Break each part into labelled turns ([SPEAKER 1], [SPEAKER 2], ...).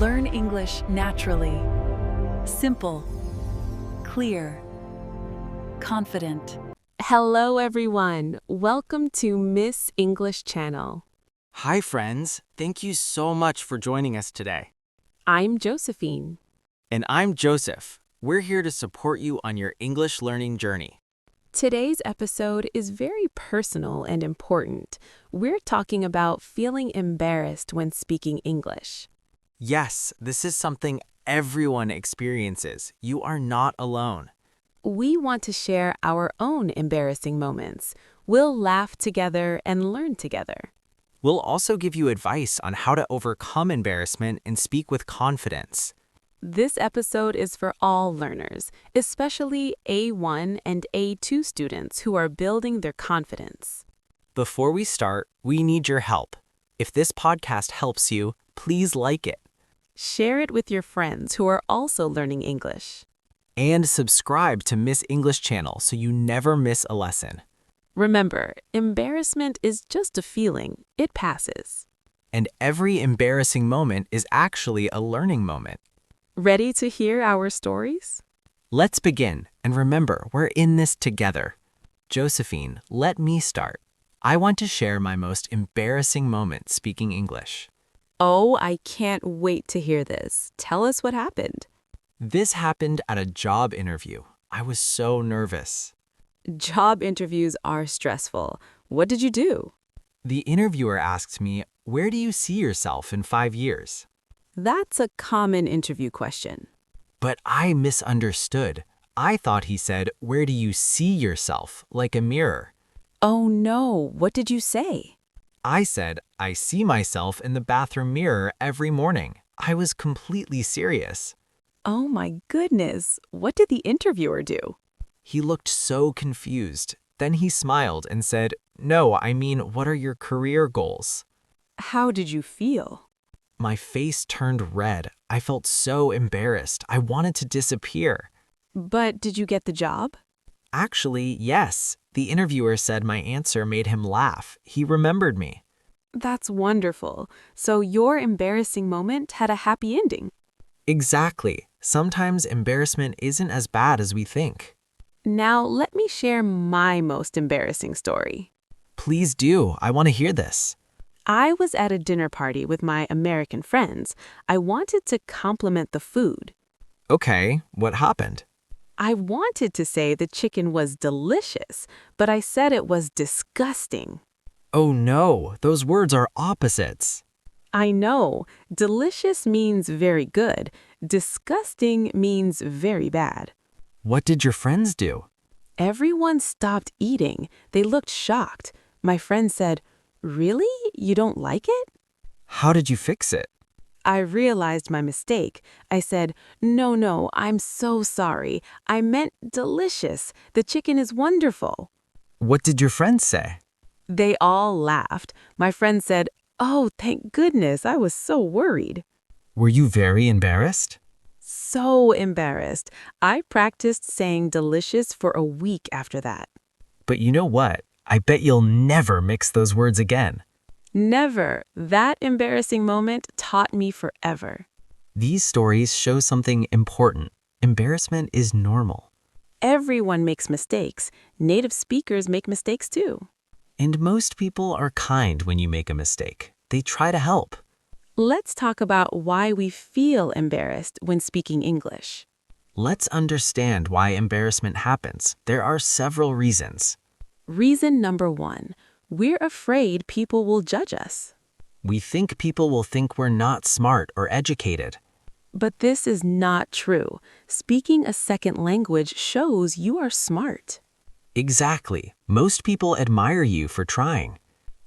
[SPEAKER 1] Learn English naturally. Simple, clear, confident.
[SPEAKER 2] Hello, everyone. Welcome to Miss English Channel.
[SPEAKER 3] Hi, friends. Thank you so much for joining us today.
[SPEAKER 2] I'm Josephine.
[SPEAKER 3] And I'm Joseph. We're here to support you on your English learning journey.
[SPEAKER 2] Today's episode is very personal and important. We're talking about feeling embarrassed when speaking English.
[SPEAKER 3] Yes, this is something everyone experiences. You are not alone.
[SPEAKER 2] We want to share our own embarrassing moments. We'll laugh together and learn together.
[SPEAKER 3] We'll also give you advice on how to overcome embarrassment and speak with confidence.
[SPEAKER 2] This episode is for all learners, especially A1 and A2 students who are building their confidence.
[SPEAKER 3] Before we start, we need your help. If this podcast helps you, please like it.
[SPEAKER 2] Share it with your friends who are also learning English.
[SPEAKER 3] And subscribe to Miss English Channel so you never miss a lesson.
[SPEAKER 2] Remember, embarrassment is just a feeling. It passes.
[SPEAKER 3] And every embarrassing moment is actually a learning moment.
[SPEAKER 2] Ready to hear our stories?
[SPEAKER 3] Let's begin, and remember, we're in this together. Josephine, let me start. I want to share my most embarrassing moment speaking English.
[SPEAKER 2] Oh, I can't wait to hear this. Tell us what happened.
[SPEAKER 3] This happened at a job interview. I was so nervous.
[SPEAKER 2] Job interviews are stressful. What did you do?
[SPEAKER 3] The interviewer asked me, "Where do you see yourself in 5 years?"
[SPEAKER 2] That's a common interview question.
[SPEAKER 3] But I misunderstood. I thought he said, "Where do you see yourself?" like a mirror.
[SPEAKER 2] Oh no, what did you say?
[SPEAKER 3] I said, "I see myself in the bathroom mirror every morning." I was completely serious.
[SPEAKER 2] Oh my goodness, what did the interviewer do?
[SPEAKER 3] He looked so confused. Then he smiled and said, "No, I mean, what are your career goals?"
[SPEAKER 2] How did you feel?
[SPEAKER 3] My face turned red. I felt so embarrassed. I wanted to disappear.
[SPEAKER 2] But did you get the job?
[SPEAKER 3] Actually, yes. The interviewer said my answer made him laugh. He remembered me.
[SPEAKER 2] That's wonderful. So your embarrassing moment had a happy ending.
[SPEAKER 3] Exactly. Sometimes embarrassment isn't as bad as we think.
[SPEAKER 2] Now let me share my most embarrassing story.
[SPEAKER 3] Please do. I want to hear this.
[SPEAKER 2] I was at a dinner party with my American friends. I wanted to compliment the food.
[SPEAKER 3] Okay, what happened?
[SPEAKER 2] I wanted to say the chicken was delicious, but I said it was disgusting.
[SPEAKER 3] Oh no, those words are opposites.
[SPEAKER 2] I know, delicious means very good. Disgusting means very bad.
[SPEAKER 3] What did your friends do?
[SPEAKER 2] Everyone stopped eating. They looked shocked. My friend said, "Really? You don't like it?"
[SPEAKER 3] How did you fix it?
[SPEAKER 2] I realized my mistake. I said, No, I'm so sorry. I meant delicious. The chicken is wonderful."
[SPEAKER 3] What did your friends say?
[SPEAKER 2] They all laughed. My friend said, "Oh, thank goodness. I was so worried."
[SPEAKER 3] Were you very embarrassed?
[SPEAKER 2] So embarrassed. I practiced saying delicious for a week after that.
[SPEAKER 3] But you know what? I bet you'll never mix those words again.
[SPEAKER 2] Never. That embarrassing moment taught me forever.
[SPEAKER 3] These stories show something important. Embarrassment is normal.
[SPEAKER 2] Everyone makes mistakes. Native speakers make mistakes too.
[SPEAKER 3] And most people are kind when you make a mistake. They try to help.
[SPEAKER 2] Let's talk about why we feel embarrassed when speaking English.
[SPEAKER 3] Let's understand why embarrassment happens. There are several reasons.
[SPEAKER 2] Reason number 1, we're afraid people will judge us.
[SPEAKER 3] We think people will think we're not smart or educated.
[SPEAKER 2] But this is not true. Speaking a second language shows you are smart.
[SPEAKER 3] Exactly. Most people admire you for trying.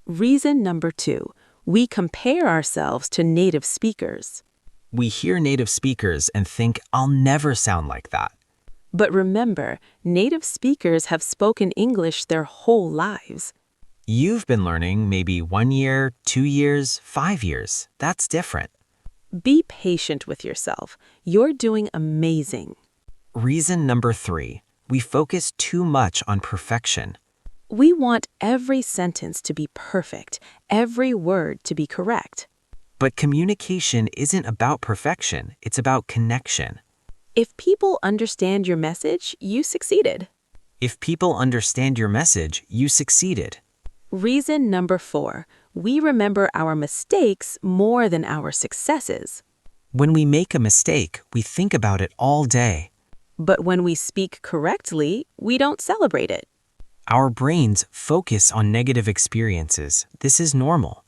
[SPEAKER 2] Reason number 2, we compare ourselves to native speakers.
[SPEAKER 3] We hear native speakers and think, "I'll never sound like that."
[SPEAKER 2] But remember, native speakers have spoken English their whole lives.
[SPEAKER 3] You've been learning maybe 1 year, 2 years, 5 years. That's different.
[SPEAKER 2] Be patient with yourself. You're doing amazing.
[SPEAKER 3] Reason number 3, we focus too much on perfection.
[SPEAKER 2] We want every sentence to be perfect, every word to be correct.
[SPEAKER 3] But communication isn't about perfection, it's about connection.
[SPEAKER 2] If people understand your message, you succeeded.
[SPEAKER 3] If people understand your message, you succeeded.
[SPEAKER 2] Reason number 4, we remember our mistakes more than our successes.
[SPEAKER 3] When we make a mistake, we think about it all day.
[SPEAKER 2] But when we speak correctly, we don't celebrate it.
[SPEAKER 3] Our brains focus on negative experiences. This is normal.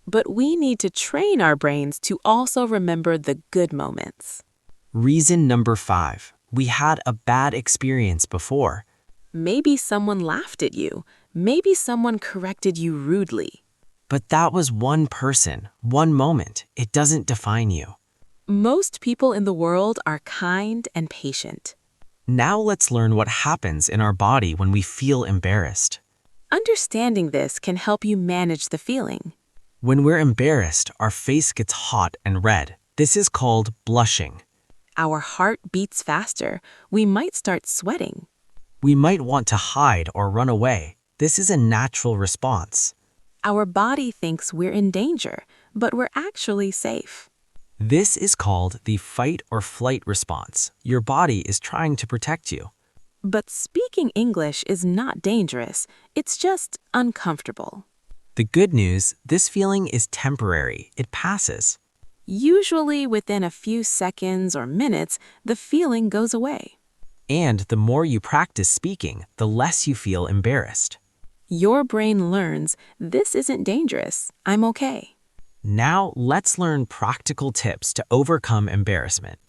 [SPEAKER 2] But we need to train our brains to also remember the good moments.
[SPEAKER 3] Reason number 5, we had a bad experience before.
[SPEAKER 2] Maybe someone laughed at you. Maybe someone corrected you rudely.
[SPEAKER 3] But that was one person, one moment. It doesn't define you.
[SPEAKER 2] Most people in the world are kind and patient.
[SPEAKER 3] Now let's learn what happens in our body when we feel embarrassed.
[SPEAKER 2] Understanding this can help you manage the feeling.
[SPEAKER 3] When we're embarrassed, our face gets hot and red. This is called blushing.
[SPEAKER 2] Our heart beats faster. We might start sweating.
[SPEAKER 3] We might want to hide or run away. This is a natural response.
[SPEAKER 2] Our body thinks we're in danger, but we're actually safe.
[SPEAKER 3] This is called the fight or flight response. Your body is trying to protect you.
[SPEAKER 2] But speaking English is not dangerous. It's just uncomfortable.
[SPEAKER 3] The good news, this feeling is temporary. It passes.
[SPEAKER 2] Usually within a few seconds or minutes, the feeling goes away.
[SPEAKER 3] And the more you practice speaking, the less you feel embarrassed.
[SPEAKER 2] Your brain learns, this isn't dangerous. I'm okay.
[SPEAKER 3] Now let's learn practical tips to overcome embarrassment.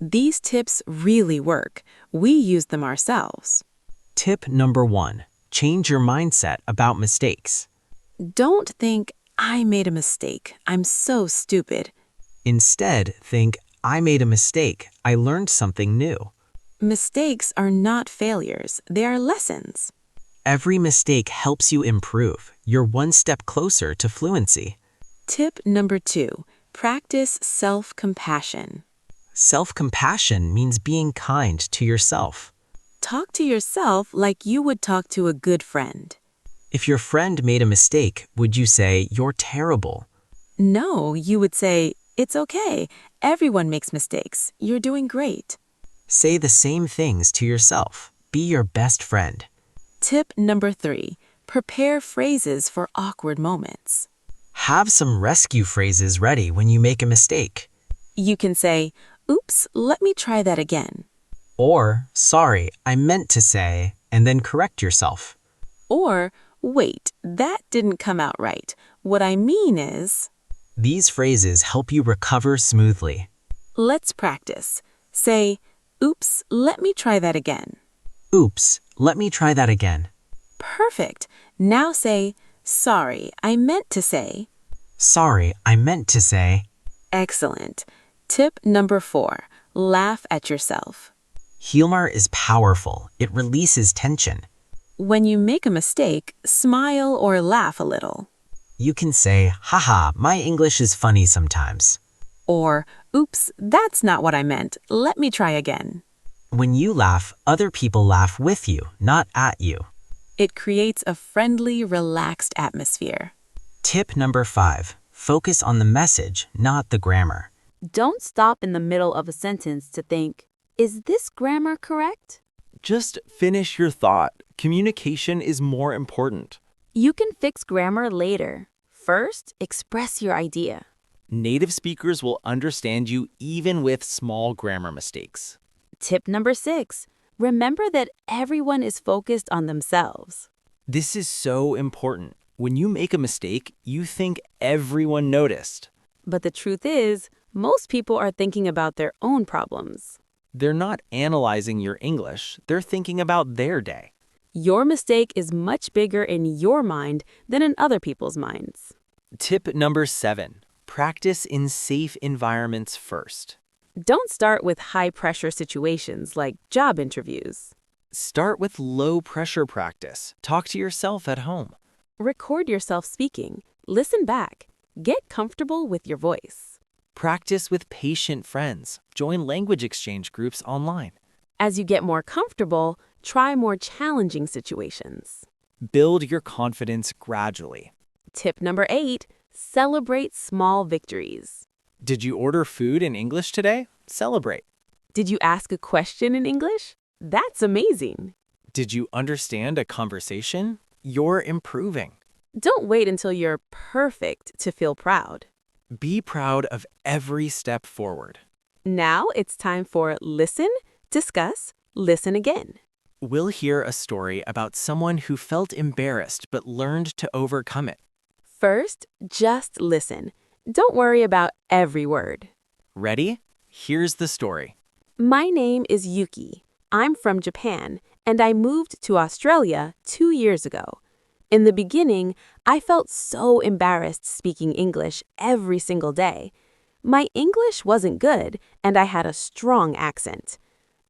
[SPEAKER 2] These tips really work. We use them ourselves.
[SPEAKER 3] Tip number 1, change your mindset about mistakes.
[SPEAKER 2] Don't think, I made a mistake. I'm so stupid.
[SPEAKER 3] Instead, think, I made a mistake. I learned something new.
[SPEAKER 2] Mistakes are not failures. They are lessons.
[SPEAKER 3] Every mistake helps you improve. You're one step closer to fluency.
[SPEAKER 2] Tip number 2, practice self-compassion.
[SPEAKER 3] Self-compassion means being kind to yourself.
[SPEAKER 2] Talk to yourself like you would talk to a good friend.
[SPEAKER 3] If your friend made a mistake, would you say, you're terrible?
[SPEAKER 2] No, you would say, it's okay. Everyone makes mistakes. You're doing great.
[SPEAKER 3] Say the same things to yourself. Be your best friend.
[SPEAKER 2] Tip number 3, prepare phrases for awkward moments.
[SPEAKER 3] Have some rescue phrases ready when you make a mistake.
[SPEAKER 2] You can say, oops, let me try that again.
[SPEAKER 3] Or, sorry, I meant to say, and then correct yourself.
[SPEAKER 2] Or, wait, that didn't come out right. What I mean is...
[SPEAKER 3] These phrases help you recover smoothly.
[SPEAKER 2] Let's practice. Say, oops, let me try that again.
[SPEAKER 3] Oops, let me try that again.
[SPEAKER 2] Perfect. Now say, sorry, I meant to say.
[SPEAKER 3] Sorry, I meant to say.
[SPEAKER 2] Excellent. Tip number 4, laugh at yourself.
[SPEAKER 3] Humor is powerful. It releases tension.
[SPEAKER 2] When you make a mistake, smile or laugh a little.
[SPEAKER 3] You can say, haha, my English is funny sometimes.
[SPEAKER 2] Or, oops, that's not what I meant. Let me try again.
[SPEAKER 3] When you laugh, other people laugh with you, not at you.
[SPEAKER 2] It creates a friendly, relaxed atmosphere.
[SPEAKER 3] Tip number 5, focus on the message, not the grammar.
[SPEAKER 4] Don't stop in the middle of a sentence to think, is this grammar correct?
[SPEAKER 5] Just finish your thought. Communication is more important.
[SPEAKER 4] You can fix grammar later. First, express your idea.
[SPEAKER 5] Native speakers will understand you even with small grammar mistakes.
[SPEAKER 4] Tip number 6, remember that everyone is focused on themselves.
[SPEAKER 5] This is so important. When you make a mistake, you think everyone noticed.
[SPEAKER 4] But the truth is, most people are thinking about their own problems.
[SPEAKER 5] They're not analyzing your English, they're thinking about their day.
[SPEAKER 4] Your mistake is much bigger in your mind than in other people's minds.
[SPEAKER 5] Tip number 7, practice in safe environments first.
[SPEAKER 4] Don't start with high-pressure situations like job interviews.
[SPEAKER 5] Start with low-pressure practice. Talk to yourself at home.
[SPEAKER 4] Record yourself speaking. Listen back. Get comfortable with your voice.
[SPEAKER 5] Practice with patient friends. Join language exchange groups online.
[SPEAKER 4] As you get more comfortable, try more challenging situations.
[SPEAKER 5] Build your confidence gradually.
[SPEAKER 4] Tip number 8, Celebrate small victories.
[SPEAKER 5] Did you order food in English today? Celebrate.
[SPEAKER 4] Did you ask a question in English? That's amazing.
[SPEAKER 5] Did you understand a conversation? You're improving.
[SPEAKER 4] Don't wait until you're perfect to feel proud.
[SPEAKER 5] Be proud of every step forward.
[SPEAKER 4] Now it's time for listen, discuss, listen again.
[SPEAKER 5] We'll hear a story about someone who felt embarrassed but learned to overcome it.
[SPEAKER 4] First, just listen. Don't worry about every word.
[SPEAKER 5] Ready? Here's the story.
[SPEAKER 4] My name is Yuki. I'm from Japan, and I moved to Australia 2 years ago. In the beginning, I felt so embarrassed speaking English every single day. My English wasn't good, and I had a strong accent.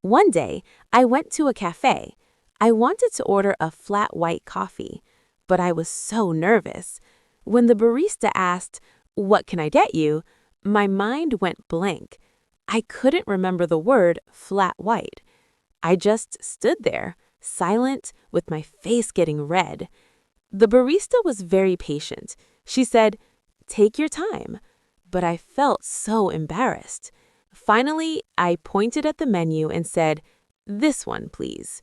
[SPEAKER 4] One day, I went to a cafe. I wanted to order a flat white coffee, but I was so nervous. When the barista asked, "What can I get you?" my mind went blank. I couldn't remember the word flat white. I just stood there, silent, with my face getting red. The barista was very patient. She said, "Take your time." But I felt so embarrassed. Finally, I pointed at the menu and said, "This one, please."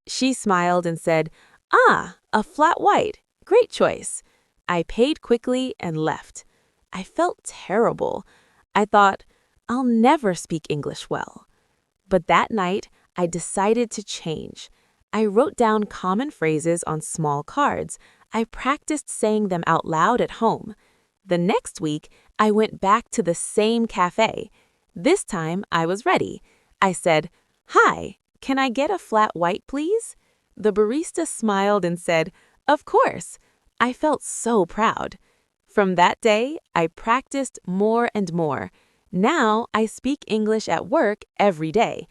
[SPEAKER 4] She smiled and said, "Ah, a flat white. Great choice." I paid quickly and left. I felt terrible. I thought, I'll never speak English well. But that night, I decided to change. I wrote down common phrases on small cards. I practiced saying them out loud at home. The next week, I went back to the same cafe. This time, I was ready. I said, "Hi, can I get a flat white, please?" The barista smiled and said, "Of course." I felt so proud. From that day, I practiced more and more. Now, I speak English at work every day.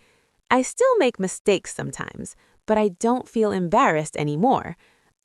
[SPEAKER 4] I still make mistakes sometimes, but I don't feel embarrassed anymore.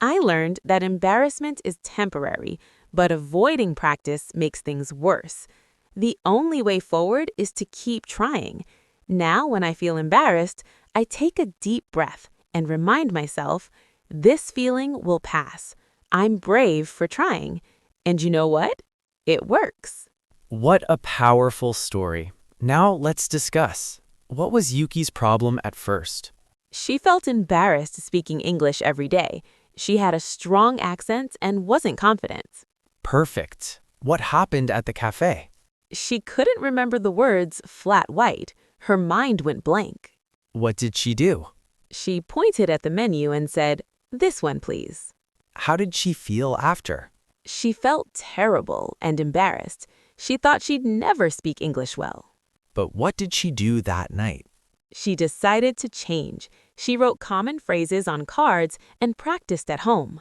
[SPEAKER 4] I learned that embarrassment is temporary, but avoiding practice makes things worse. The only way forward is to keep trying. Now, when I feel embarrassed, I take a deep breath and remind myself, this feeling will pass. I'm brave for trying. And you know what? It works.
[SPEAKER 5] What a powerful story. Now let's discuss. What was Yuki's problem at first?
[SPEAKER 4] She felt embarrassed speaking English every day. She had a strong accent and wasn't confident.
[SPEAKER 5] Perfect. What happened at the cafe?
[SPEAKER 4] She couldn't remember the words flat white. Her mind went blank.
[SPEAKER 5] What did she do?
[SPEAKER 4] She pointed at the menu and said, "This one, please."
[SPEAKER 5] How did she feel after?
[SPEAKER 4] She felt terrible and embarrassed. She thought she'd never speak English well.
[SPEAKER 5] But what did she do that night?
[SPEAKER 4] She decided to change. She wrote common phrases on cards and practiced at home.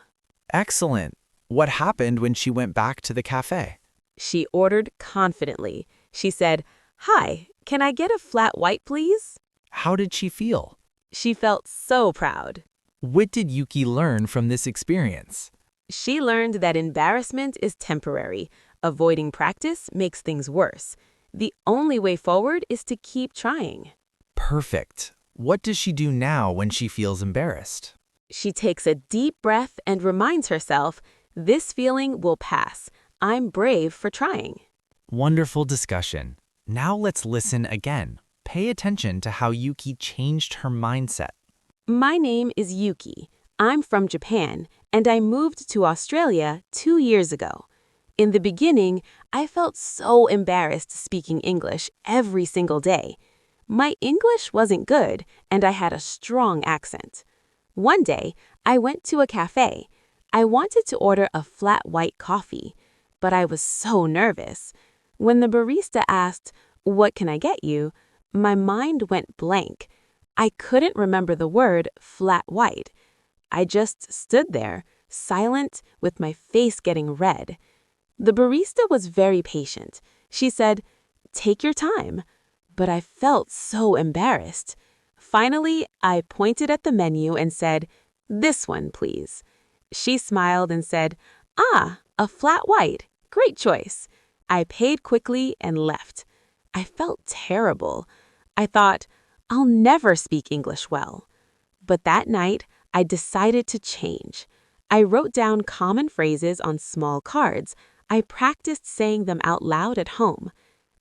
[SPEAKER 5] Excellent. What happened when she went back to the cafe?
[SPEAKER 4] She ordered confidently. She said, "Hi, can I get a flat white, please?"
[SPEAKER 5] How did she feel?
[SPEAKER 4] She felt so proud.
[SPEAKER 5] What did Yuki learn from this experience?
[SPEAKER 4] She learned that embarrassment is temporary. Avoiding practice makes things worse. The only way forward is to keep trying.
[SPEAKER 5] Perfect. What does she do now when she feels embarrassed?
[SPEAKER 4] She takes a deep breath and reminds herself, this feeling will pass. I'm brave for trying.
[SPEAKER 5] Wonderful discussion. Now let's listen again. Pay attention to how Yuki changed her mindset.
[SPEAKER 4] My name is Yuki. I'm from Japan, and I moved to Australia 2 years ago. In the beginning, I felt so embarrassed speaking English every single day. My English wasn't good, and I had a strong accent. One day, I went to a cafe. I wanted to order a flat white coffee, but I was so nervous. When the barista asked, "What can I get you?" my mind went blank. I couldn't remember the word flat white. I just stood there, silent, with my face getting red. The barista was very patient. She said, "Take your time." But I felt so embarrassed. Finally, I pointed at the menu and said, "This one, please." She smiled and said, "Ah, a flat white. Great choice." I paid quickly and left. I felt terrible. I thought, I'll never speak English well. But that night, I decided to change. I wrote down common phrases on small cards. I practiced saying them out loud at home.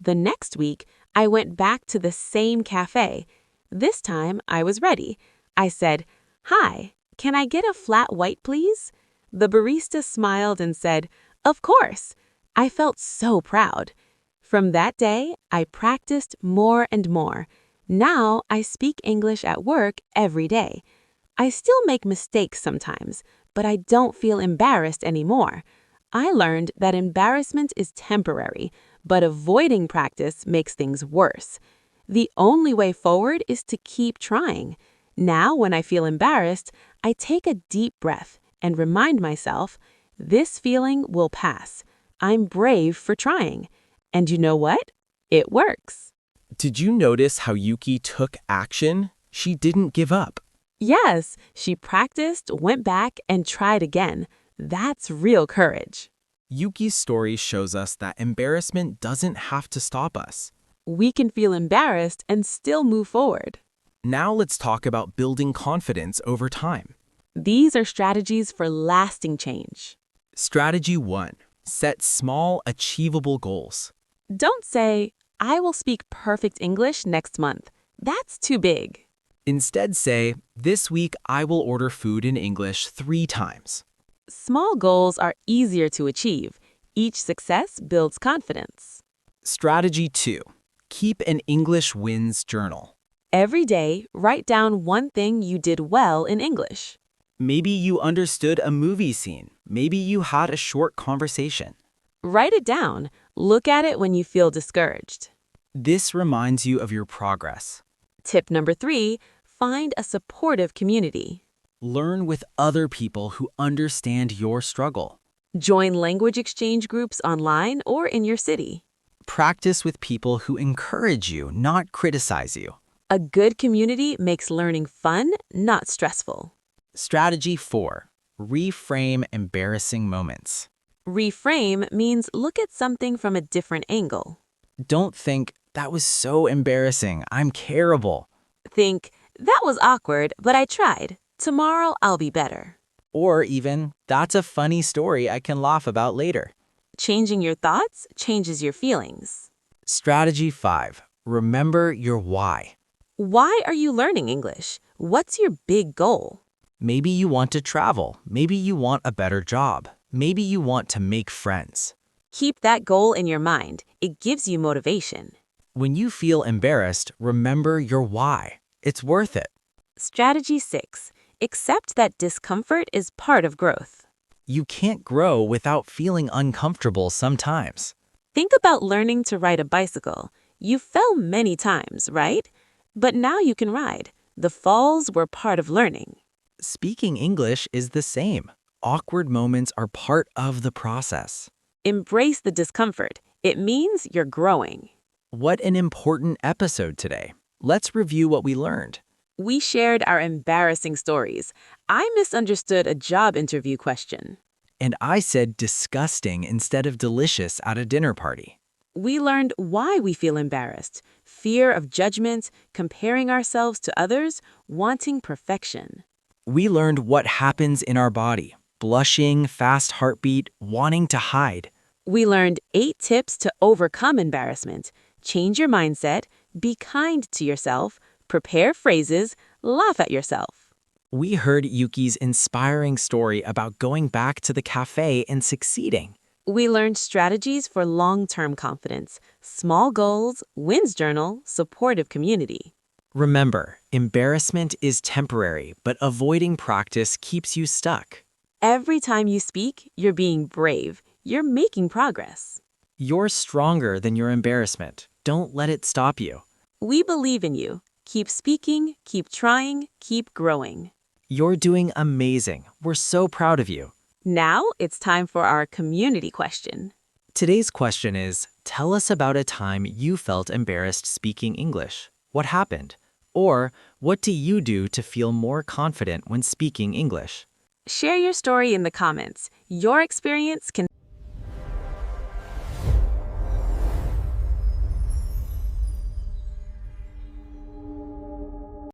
[SPEAKER 4] The next week, I went back to the same cafe. This time, I was ready. I said, "Hi, can I get a flat white, please?" The barista smiled and said, "Of course." I felt so proud. From that day, I practiced more and more. Now, I speak English at work every day. I still make mistakes sometimes, but I don't feel embarrassed anymore. I learned that embarrassment is temporary, but avoiding practice makes things worse. The only way forward is to keep trying. Now, when I feel embarrassed, I take a deep breath and remind myself, this feeling will pass. I'm brave for trying. And you know what? It works.
[SPEAKER 6] Did you notice how Yuki took action? She didn't give up.
[SPEAKER 4] Yes, she practiced, went back, and tried again. That's real courage.
[SPEAKER 6] Yuki's story shows us that embarrassment doesn't have to stop us.
[SPEAKER 4] We can feel embarrassed and still move forward.
[SPEAKER 6] Now let's talk about building confidence over time.
[SPEAKER 4] These are strategies for lasting change.
[SPEAKER 6] Strategy 1. Set small, achievable goals.
[SPEAKER 4] Don't say, "I will speak perfect English next month." That's too big.
[SPEAKER 6] Instead say, this week I will order food in English 3 times.
[SPEAKER 4] Small goals are easier to achieve. Each success builds confidence.
[SPEAKER 6] Strategy 2. Keep an English wins journal.
[SPEAKER 4] Every day, write down one thing you did well in English.
[SPEAKER 6] Maybe you understood a movie scene. Maybe you had a short conversation.
[SPEAKER 4] Write it down. Look at it when you feel discouraged.
[SPEAKER 6] This reminds you of your progress.
[SPEAKER 4] Tip number 3, find a supportive community.
[SPEAKER 6] Learn with other people who understand your struggle.
[SPEAKER 4] Join language exchange groups online or in your city.
[SPEAKER 3] Practice with people who encourage you, not criticize you.
[SPEAKER 4] A good community makes learning fun, not stressful.
[SPEAKER 3] Strategy 4. Reframe embarrassing moments.
[SPEAKER 4] Reframe means look at something from a different angle.
[SPEAKER 3] Don't think, that was so embarrassing, I'm terrible.
[SPEAKER 4] Think, that was awkward, but I tried. Tomorrow I'll be better.
[SPEAKER 3] Or even, that's a funny story I can laugh about later.
[SPEAKER 4] Changing your thoughts changes your feelings.
[SPEAKER 3] Strategy 5. Remember your why.
[SPEAKER 4] Why are you learning English? What's your big goal?
[SPEAKER 3] Maybe you want to travel. Maybe you want a better job. Maybe you want to make friends.
[SPEAKER 4] Keep that goal in your mind. It gives you motivation.
[SPEAKER 3] When you feel embarrassed, remember your why. It's worth it.
[SPEAKER 4] Strategy 6. Accept that discomfort is part of growth.
[SPEAKER 3] You can't grow without feeling uncomfortable sometimes.
[SPEAKER 4] Think about learning to ride a bicycle. You fell many times, right? But now you can ride. The falls were part of learning.
[SPEAKER 3] Speaking English is the same. Awkward moments are part of the process.
[SPEAKER 4] Embrace the discomfort. It means you're growing.
[SPEAKER 3] What an important episode today. Let's review what we learned.
[SPEAKER 4] We shared our embarrassing stories. I misunderstood a job interview question.
[SPEAKER 3] And I said disgusting instead of delicious at a dinner party.
[SPEAKER 4] We learned why we feel embarrassed, fear of judgment, comparing ourselves to others, wanting perfection.
[SPEAKER 3] We learned what happens in our body. Blushing, fast heartbeat, wanting to hide.
[SPEAKER 4] We learned 8 tips to overcome embarrassment. Change your mindset, be kind to yourself, prepare phrases, laugh at yourself.
[SPEAKER 3] We heard Yuki's inspiring story about going back to the cafe and succeeding.
[SPEAKER 4] We learned strategies for long-term confidence, small goals, wins journal, supportive community.
[SPEAKER 3] Remember, embarrassment is temporary, but avoiding practice keeps you stuck.
[SPEAKER 4] Every time you speak, you're being brave. You're making progress.
[SPEAKER 3] You're stronger than your embarrassment. Don't let it stop you.
[SPEAKER 4] We believe in you. Keep speaking, keep trying, keep growing.
[SPEAKER 3] You're doing amazing. We're so proud of you.
[SPEAKER 4] Now it's time for our community question.
[SPEAKER 3] Today's question is, tell us about a time you felt embarrassed speaking English. What happened? Or, what do you do to feel more confident when speaking English?
[SPEAKER 4] Share your story in the comments. Your experience can